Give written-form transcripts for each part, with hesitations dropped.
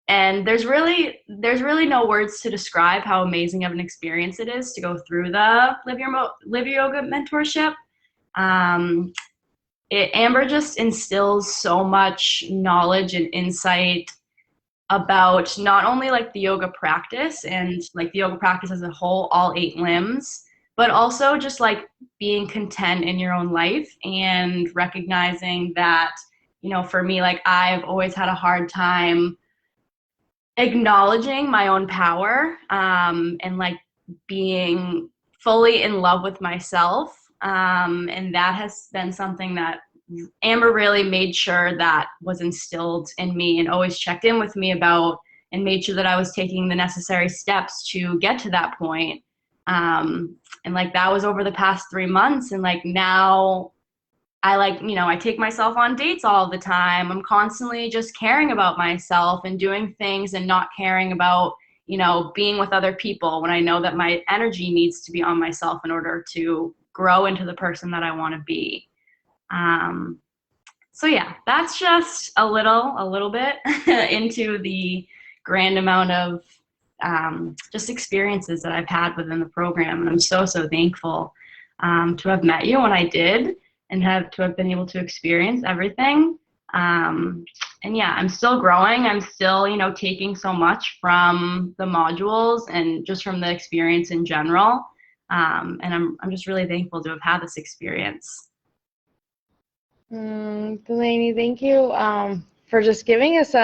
And there's really no words to describe how amazing of an experience it is to go through the Live Your Yoga mentorship. Um, Amber just instills so much knowledge and insight about not only like the yoga practice and like the yoga practice as a whole, all 8 limbs, but also just like being content in your own life and recognizing that, for me, like I've always had a hard time acknowledging my own power, and like being fully in love with myself. And that has been something that Amber really made sure that was instilled in me and always checked in with me about, and made sure that I was taking the necessary steps to get to that point. And like that was over the past 3 months. And like now I take myself on dates all the time. I'm constantly just caring about myself and doing things and not caring about, being with other people when I know that my energy needs to be on myself in order to grow into the person that I want to be. So yeah, that's just a little bit into the grand amount of just experiences that I've had within the program. And I'm so thankful to have met you when I did and to have been able to experience everything. And yeah, I'm still growing. I'm still, taking so much from the modules and just from the experience in general. And I'm just really thankful to have had this experience. Delaney, thank you for just giving us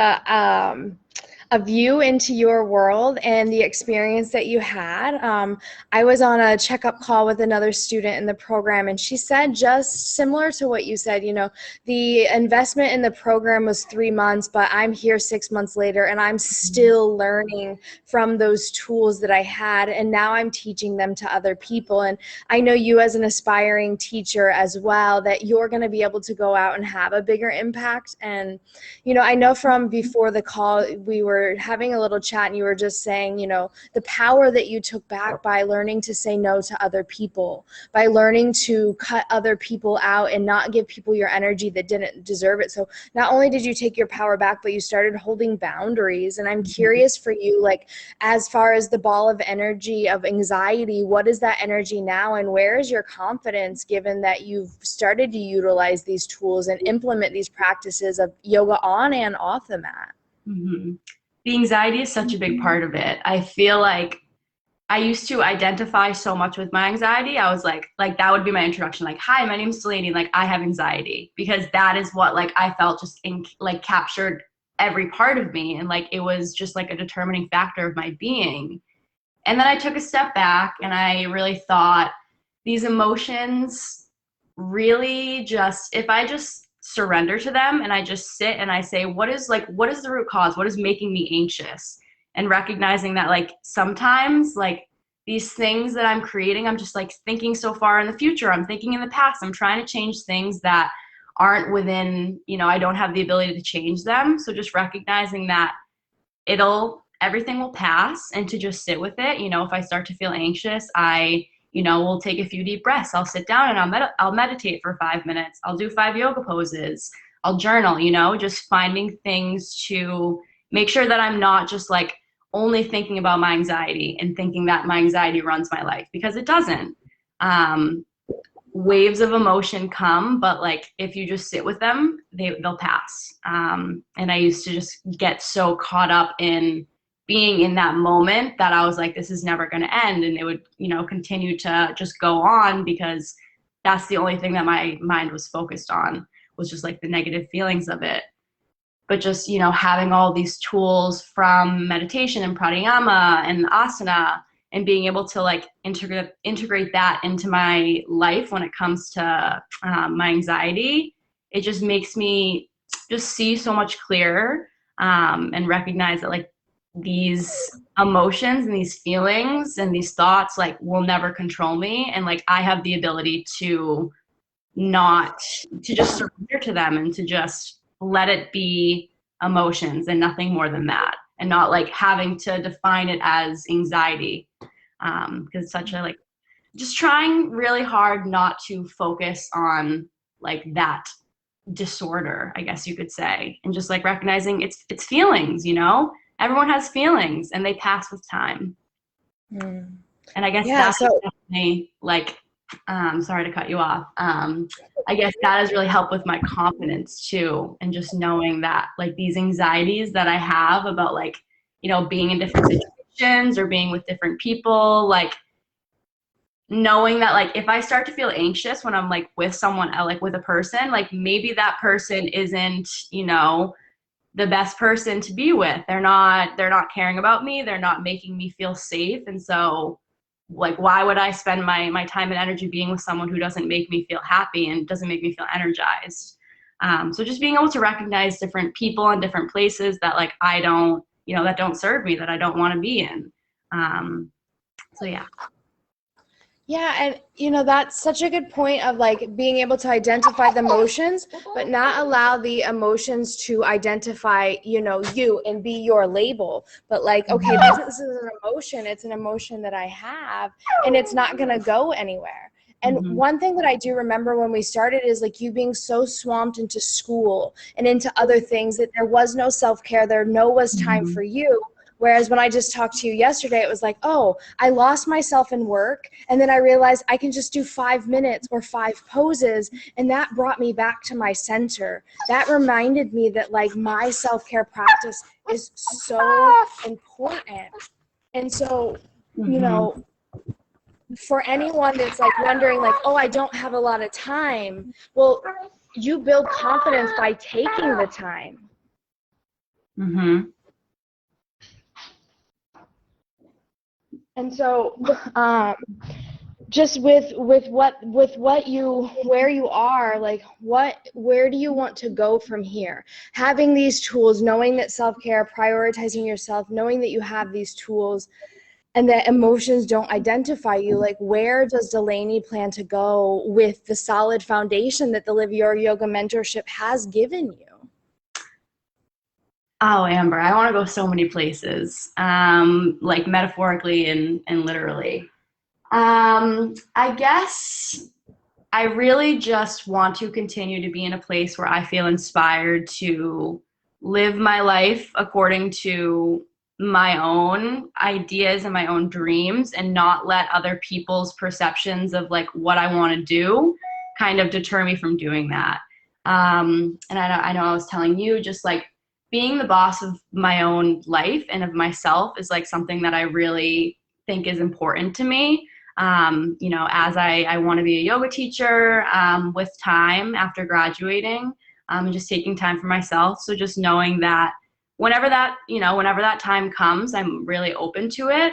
a view into your world and the experience that you had. I was on a checkup call with another student in the program, and she said just similar to what you said, the investment in the program was 3 months, but I'm here 6 months later, and I'm still learning from those tools that I had, and now I'm teaching them to other people. And I know you as an aspiring teacher as well, that you're going to be able to go out and have a bigger impact. And, I know from before the call, we were having a little chat and you were just saying, the power that you took back by learning to say no to other people, by learning to cut other people out and not give people your energy that didn't deserve it. So not only did you take your power back, but you started holding boundaries. And I'm curious for you, like, as far as the ball of energy of anxiety, what is that energy now? And where is your confidence given that you've started to utilize these tools and implement these practices of yoga on and off the mat? Mm-hmm. The anxiety is such a big part of it. I feel like I used to identify so much with my anxiety. I was like that would be my introduction. Like, hi, my name is Delaney. Like, I have anxiety, because that is what like I felt just captured every part of me. And like, it was just like a determining factor of my being. And then I took a step back and I really thought these emotions really just, if I just surrender to them and I just sit and I say, what is the root cause? What is making me anxious? And recognizing that like sometimes like these things that I'm creating, I'm just like thinking so far in the future. I'm thinking in the past. I'm trying to change things that aren't within, I don't have the ability to change them. So just recognizing that everything will pass, and to just sit with it. If I start to feel anxious, I will take a few deep breaths. I'll sit down and I'll meditate for 5 minutes. I'll do 5 yoga poses. I'll journal, just finding things to make sure that I'm not just like only thinking about my anxiety and thinking that my anxiety runs my life, because it doesn't. Waves of emotion come, but like if you just sit with them, they'll pass. And I used to just get so caught up in being in that moment that I was like, this is never going to end. And it would, continue to just go on, because that's the only thing that my mind was focused on, was just like the negative feelings of it. But just, having all these tools from meditation and pranayama and asana, and being able to like integrate that into my life when it comes to my anxiety, it just makes me just see so much clearer, and recognize that like these emotions and these feelings and these thoughts like will never control me, and like I have the ability to not to just surrender to them and to just let it be emotions and nothing more than that, and not like having to define it as anxiety, because it's such a like just trying really hard not to focus on like that disorder, I guess you could say, and just like recognizing it's feelings, you know? Everyone has feelings and they pass with time. Mm. And I guess Yeah, that is so definitely like, sorry to cut you off. I guess that has really helped with my confidence too. And just knowing that like these anxieties that I have about like, you know, being in different situations or being with different people, like knowing that like if I start to feel anxious when I'm like with someone else, like with a person, like maybe that person isn't, you know, the best person to be with. They're not caring about me. They're not making me feel safe. And so like why would I spend my time and energy being with someone who doesn't make me feel happy and doesn't make me feel energized? So just being able to recognize different people and different places that like I don't, you know, that don't serve me, that I don't want to be in. So yeah. yeah, and you know, that's such a good point of like being able to identify the emotions, but not allow the emotions to identify, you know, you and be your label. But like, okay, this is an emotion, it's an emotion that I have, and it's not gonna go anywhere. And Mm-hmm. one thing that I do remember when we started is like you being so swamped into school and into other things that there was no self-care, there no was time Mm-hmm. for you. Whereas when I just talked to you yesterday, it was like, oh, I lost myself in work. And then I realized I can just do 5 minutes or 5 poses. And that brought me back to my center. That reminded me that like my self-care practice is so important. And so, you Mm-hmm. know, for anyone that's like wondering like, oh, I don't have a lot of time. Well, you build confidence by taking the time. Mm-hmm. And so, just with what you where you are, like where do you want to go from here? Having these tools, knowing that self-care, prioritizing yourself, knowing that you have these tools and that emotions don't identify you, like where does Delaney plan to go with the solid foundation that the Live Your Yoga mentorship has given you? Oh, Amber, I want to go so many places, like metaphorically and literally. I guess I really just want to continue to be in a place where I feel inspired to live my life according to my own ideas and my own dreams and not let other people's perceptions of like what I want to do kind of deter me from doing that. And I know I was telling you just like being the boss of my own life and of myself is like something that I really think is important to me. You know, as I want to be a yoga teacher with time after graduating, and just taking time for myself. So just knowing that whenever that time comes, I'm really open to it,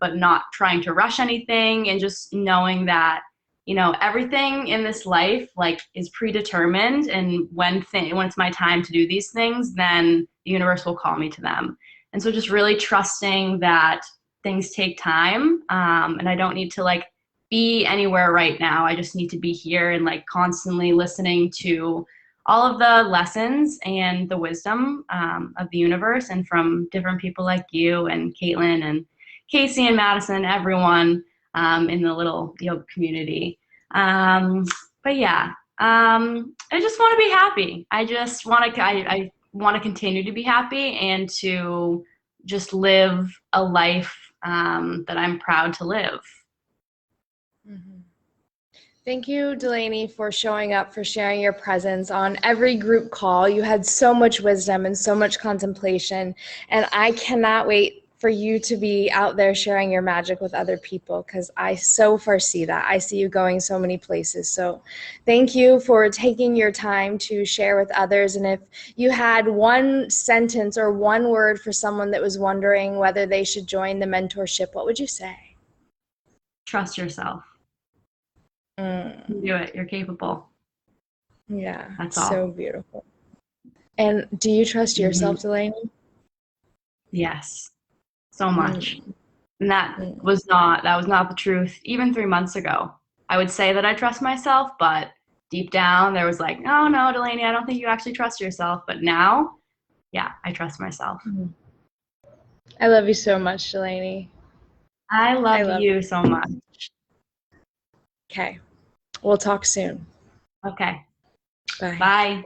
but not trying to rush anything, and just knowing that, you know, everything in this life like is predetermined, and when it's my time to do these things, then the universe will call me to them. And so just really trusting that things take time, and I don't need to like be anywhere right now. I just need to be here and like constantly listening to all of the lessons and the wisdom of the universe and from different people like you and Caitlin and Casey and Madison, everyone in the little yoga community. But yeah, I just want to be happy. I want to continue to be happy and to just live a life that I'm proud to live. Mm-hmm. Thank you, Delaney, for showing up, for sharing your presence on every group call. You had so much wisdom and so much contemplation, and I cannot wait for you to be out there sharing your magic with other people, because I so foresee that. I see you going so many places. So thank you for taking your time to share with others. And if you had one sentence or one word for someone that was wondering whether they should join the mentorship, what would you say? Trust yourself. You can do it. You're capable. Yeah, That's so all. beautiful. And do you trust Mm-hmm. yourself, Delaney? Yes, so much. Mm, And mm, that was not the truth even 3 months ago. I would say that I trust myself, but deep down there was like, oh no, Delaney, I don't think you actually trust yourself. But now, yeah, I trust myself. mm. I love you so much, Delaney. I I love love you so much. you. Okay, we'll talk soon. Okay. Bye. Bye.